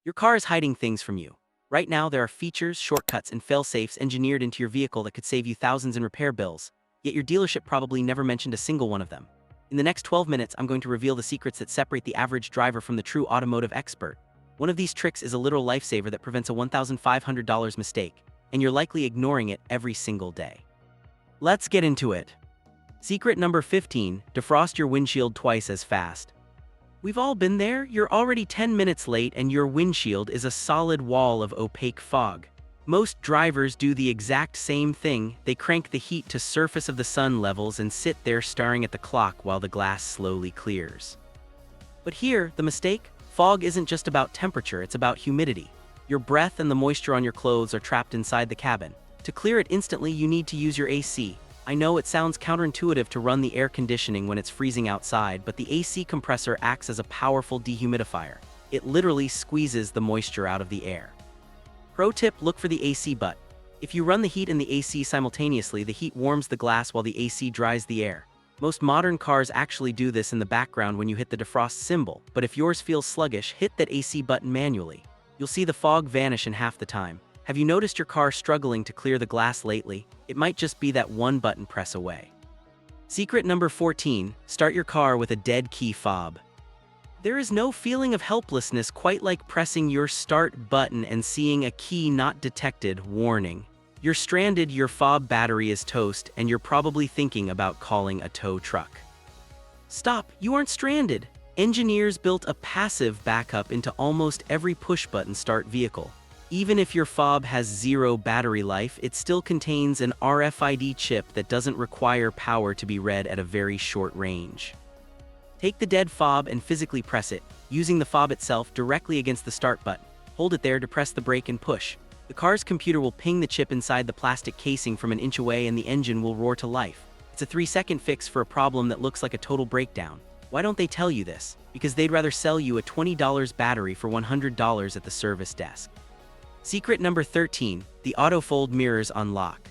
Your car is hiding things from you. Right now, there are features, shortcuts, and fail-safes engineered into your vehicle that could save you thousands in repair bills, yet your dealership probably never mentioned a single one of them. In the next 12 minutes, I'm going to reveal the secrets that separate the average driver from the true automotive expert. One of these tricks is a literal lifesaver that prevents a $1,500 mistake, and you're likely ignoring it every single day. Let's get into it. Secret number 15, defrost your windshield twice as fast. We've all been there. You're already 10 minutes late and your windshield is a solid wall of opaque fog. Most drivers do the exact same thing. They crank the heat to surface of the sun levels and sit there staring at the clock while the glass slowly clears. But here, the mistake? Fog isn't just about temperature, it's about humidity. Your breath and the moisture on your clothes are trapped inside the cabin. To clear it instantly, you need to use your AC. I know it sounds counterintuitive to run the air conditioning when it's freezing outside, but the AC compressor acts as a powerful dehumidifier. It literally squeezes the moisture out of the air. Pro tip, look for the AC butt. If you run the heat and the AC simultaneously, the heat warms the glass while the AC dries the air. Most modern cars actually do this in the background when you hit the defrost symbol, but if yours feels sluggish, hit that AC button manually. You'll see the fog vanish in half the time. Have you noticed your car struggling to clear the glass lately? It might just be that one button press away. Secret number 14, start your car with a dead key fob. There is no feeling of helplessness quite like pressing your start button and seeing a key not detected warning. You're stranded, your fob battery is toast, and you're probably thinking about calling a tow truck. Stop, you aren't stranded. Engineers built a passive backup into almost every push-button start vehicle. Even if your fob has 0 battery life, it still contains an RFID chip that doesn't require power to be read at a very short range. Take the dead fob and physically press it, using the fob itself directly against the start button. Hold it there to press the brake and push. The car's computer will ping the chip inside the plastic casing from an inch away and the engine will roar to life. It's a 3-second fix for a problem that looks like a total breakdown. Why don't they tell you this? Because they'd rather sell you a $20 battery for $100 at the service desk. Secret number 13, the auto-fold mirrors unlock.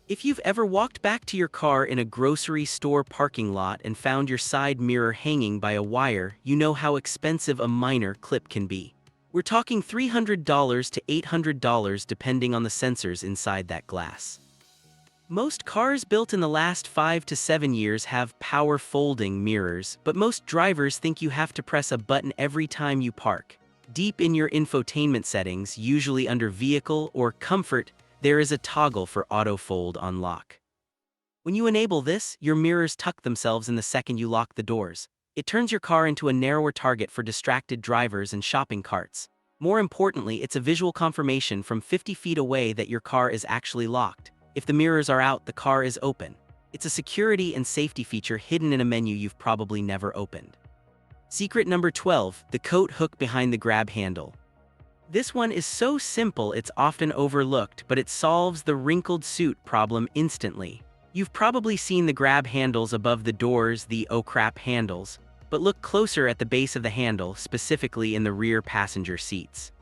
If you've ever walked back to your car in a grocery store parking lot and found your side mirror hanging by a wire, you know how expensive a minor clip can be. We're talking $300 to $800 depending on the sensors inside that glass. Most cars built in the last 5 to 7 years have power folding mirrors, but most drivers think you have to press a button every time you park. Deep in your infotainment settings, usually under Vehicle or Comfort, there is a toggle for Auto Fold Unlock. When you enable this, your mirrors tuck themselves in the second you lock the doors. It turns your car into a narrower target for distracted drivers and shopping carts. More importantly, it's a visual confirmation from 50 feet away that your car is actually locked. If the mirrors are out, the car is open. It's a security and safety feature hidden in a menu you've probably never opened. Secret number 12, the coat hook behind the grab handle. This one is so simple it's often overlooked, but it solves the wrinkled suit problem instantly. You've probably seen the grab handles above the doors, the oh crap handles, but look closer at the base of the handle, specifically in the rear passenger seats.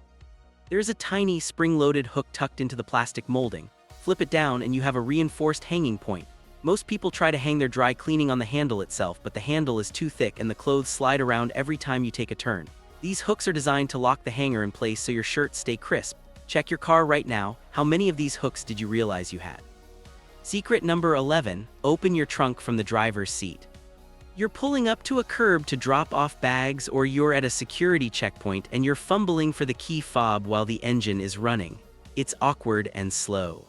There's a tiny spring-loaded hook tucked into the plastic molding. Flip it down and you have a reinforced hanging point. Most people try to hang their dry cleaning on the handle itself, but the handle is too thick and the clothes slide around every time you take a turn. These hooks are designed to lock the hanger in place so your shirts stay crisp. Check your car right now. How many of these hooks did you realize you had? Secret number 11, open your trunk from the driver's seat. You're pulling up to a curb to drop off bags, or you're at a security checkpoint and you're fumbling for the key fob while the engine is running. It's awkward and slow.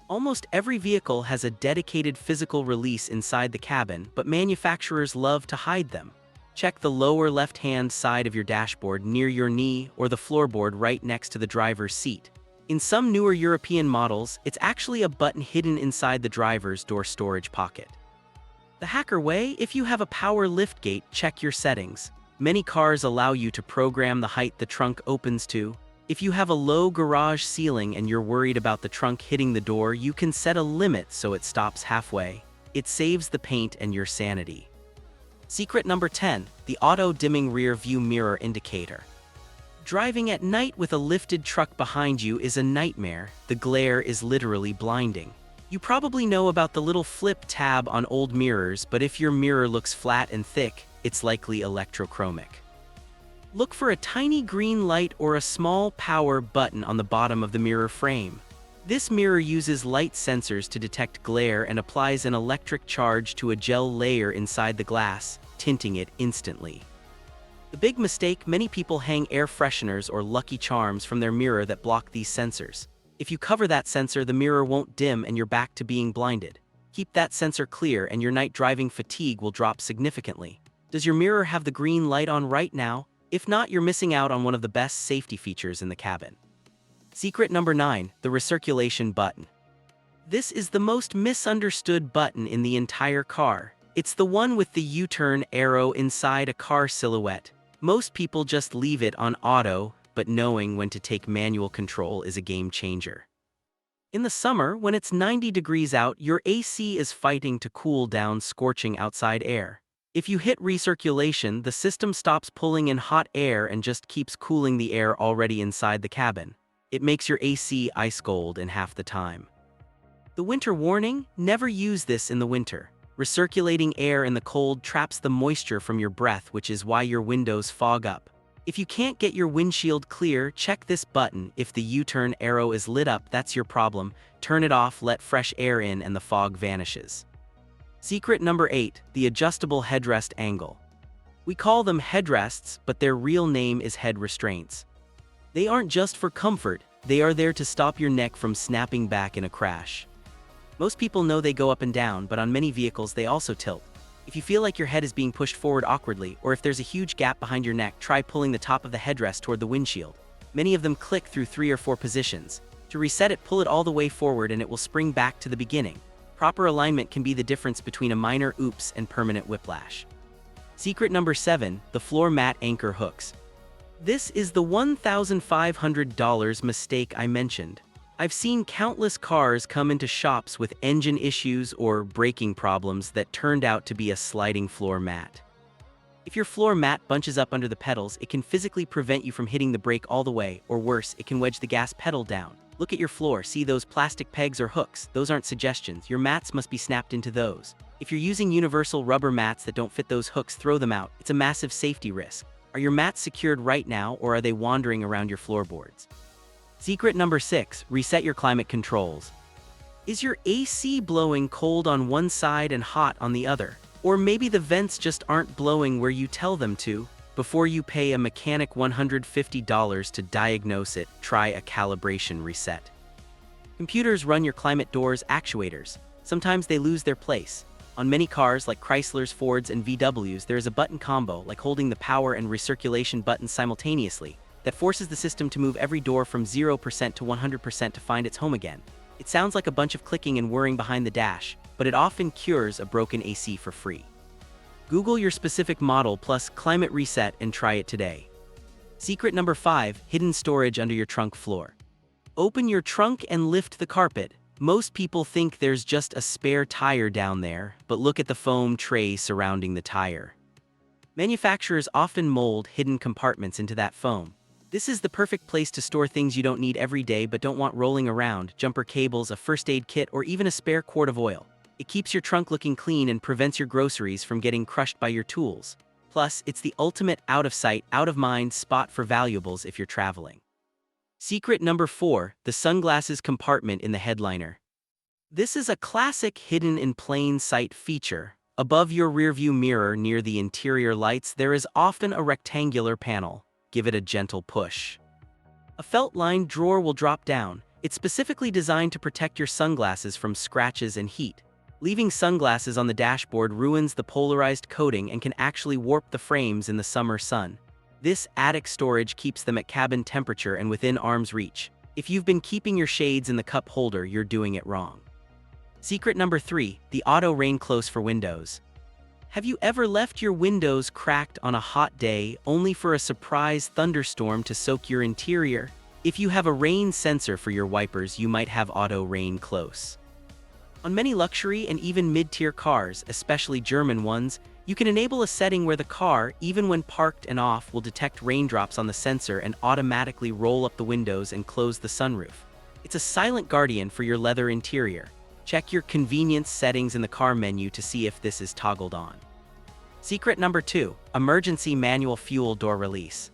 Almost every vehicle has a dedicated physical release inside the cabin, but manufacturers love to hide them. Check the lower left-hand side of your dashboard near your knee or the floorboard right next to the driver's seat. In some newer European models, it's actually a button hidden inside the driver's door storage pocket. The hacker way, if you have a power liftgate, check your settings. Many cars allow you to program the height the trunk opens to. If you have a low garage ceiling and you're worried about the trunk hitting the door, you can set a limit so it stops halfway. It saves the paint and your sanity. Secret number 10, the auto-dimming rear view mirror indicator. Driving at night with a lifted truck behind you is a nightmare. The glare is literally blinding. You probably know about the little flip tab on old mirrors, but if your mirror looks flat and thick, it's likely electrochromic. Look for a tiny green light or a small power button on the bottom of the mirror frame. This mirror uses light sensors to detect glare and applies an electric charge to a gel layer inside the glass, tinting it instantly. The big mistake: many people hang air fresheners or Lucky Charms from their mirror that block these sensors. If you cover that sensor, the mirror won't dim and you're back to being blinded. Keep that sensor clear and your night driving fatigue will drop significantly. Does your mirror have the green light on right now? If not, you're missing out on one of the best safety features in the cabin. Secret number 9, the recirculation button. This is the most misunderstood button in the entire car. It's the one with the U-turn arrow inside a car silhouette. Most people just leave it on auto, but knowing when to take manual control is a game changer. In the summer, when it's 90 degrees out, your AC is fighting to cool down scorching outside air. If you hit recirculation, the system stops pulling in hot air and just keeps cooling the air already inside the cabin. It makes your AC ice cold in half the time. The winter warning: never use this in the winter. Recirculating air in the cold traps the moisture from your breath, which is why your windows fog up. If you can't get your windshield clear, check this button. If the U-turn arrow is lit up, that's your problem. Turn it off, let fresh air in, and the fog vanishes. Secret number 8, the adjustable headrest angle. We call them headrests, but their real name is head restraints. They aren't just for comfort, they are there to stop your neck from snapping back in a crash. Most people know they go up and down, but on many vehicles they also tilt. If you feel like your head is being pushed forward awkwardly, or if there's a huge gap behind your neck, try pulling the top of the headrest toward the windshield. Many of them click through 3 or 4 positions. To reset it, pull it all the way forward and it will spring back to the beginning. Proper alignment can be the difference between a minor oops and permanent whiplash. Secret number 7, the floor mat anchor hooks. This is the $1,500 mistake I mentioned. I've seen countless cars come into shops with engine issues or braking problems that turned out to be a sliding floor mat. If your floor mat bunches up under the pedals, it can physically prevent you from hitting the brake all the way, or worse, it can wedge the gas pedal down. Look at your floor, see those plastic pegs or hooks? Those aren't suggestions, your mats must be snapped into those. If you're using universal rubber mats that don't fit those hooks, throw them out. It's a massive safety risk. Are your mats secured right now, or are they wandering around your floorboards? Secret number 6, reset your climate controls. Is your AC blowing cold on one side and hot on the other? Or maybe the vents just aren't blowing where you tell them to? Before you pay a mechanic $150 to diagnose it, try a calibration reset. Computers run your climate doors actuators. Sometimes they lose their place. On many cars like Chryslers, Fords, and VWs, there is a button combo, like holding the power and recirculation buttons simultaneously, that forces the system to move every door from 0% to 100% to find its home again. It sounds like a bunch of clicking and whirring behind the dash, but it often cures a broken AC for free. Google your specific model plus climate reset and try it today. Secret number 5, hidden storage under your trunk floor. Open your trunk and lift the carpet. Most people think there's just a spare tire down there, but look at the foam tray surrounding the tire. Manufacturers often mold hidden compartments into that foam. This is the perfect place to store things you don't need every day but don't want rolling around: jumper cables, a first aid kit, or even a spare quart of oil. It keeps your trunk looking clean and prevents your groceries from getting crushed by your tools. Plus, it's the ultimate out-of-sight, out-of-mind spot for valuables if you're traveling. Secret number 4, the sunglasses compartment in the headliner. This is a classic hidden in plain sight feature. Above your rearview mirror near the interior lights, there is often a rectangular panel. Give it a gentle push. A felt-lined drawer will drop down. It's specifically designed to protect your sunglasses from scratches and heat. Leaving sunglasses on the dashboard ruins the polarized coating and can actually warp the frames in the summer sun. This attic storage keeps them at cabin temperature and within arm's reach. If you've been keeping your shades in the cup holder, you're doing it wrong. Secret number 3, the auto rain close for windows. Have you ever left your windows cracked on a hot day only for a surprise thunderstorm to soak your interior? If you have a rain sensor for your wipers, you might have auto rain close. On many luxury and even mid-tier cars, especially German ones, you can enable a setting where the car, even when parked and off, will detect raindrops on the sensor and automatically roll up the windows and close the sunroof. It's a silent guardian for your leather interior. Check your convenience settings in the car menu to see if this is toggled on. Secret number 2, emergency manual fuel door release.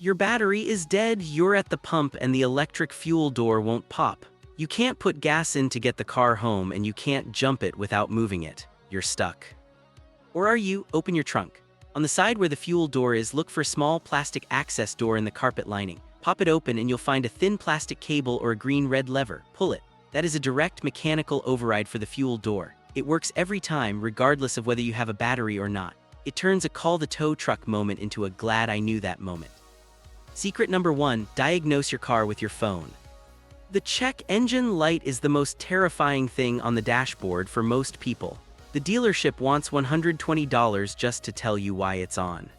Your battery is dead, you're at the pump and the electric fuel door won't pop. You can't put gas in to get the car home and you can't jump it without moving it. You're stuck. Or are you? Open your trunk. On the side where the fuel door is, look for a small plastic access door in the carpet lining. Pop it open and you'll find a thin plastic cable or a green-red lever. Pull it. That is a direct mechanical override for the fuel door. It works every time, regardless of whether you have a battery or not. It turns a call the tow truck moment into a glad I knew that moment. Secret number 1, diagnose your car with your phone. The check engine light is the most terrifying thing on the dashboard for most people. The dealership wants $120 just to tell you why it's on.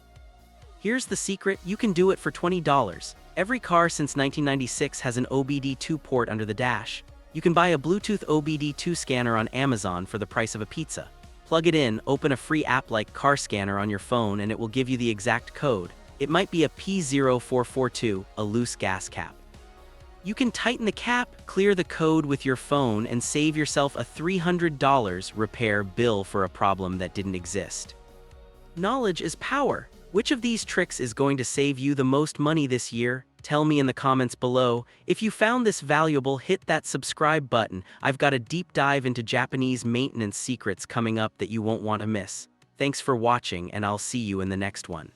Here's the secret, you can do it for $20. Every car since 1996 has an OBD2 port under the dash. You can buy a Bluetooth OBD2 scanner on Amazon for the price of a pizza. Plug it in, open a free app like Car Scanner on your phone and it will give you the exact code. It might be a P0442, a loose gas cap. You can tighten the cap, clear the code with your phone, and save yourself a $300 repair bill for a problem that didn't exist. Knowledge is power. Which of these tricks is going to save you the most money this year? Tell me in the comments below. If you found this valuable, hit that subscribe button. I've got a deep dive into Japanese maintenance secrets coming up that you won't want to miss. Thanks for watching, and I'll see you in the next one.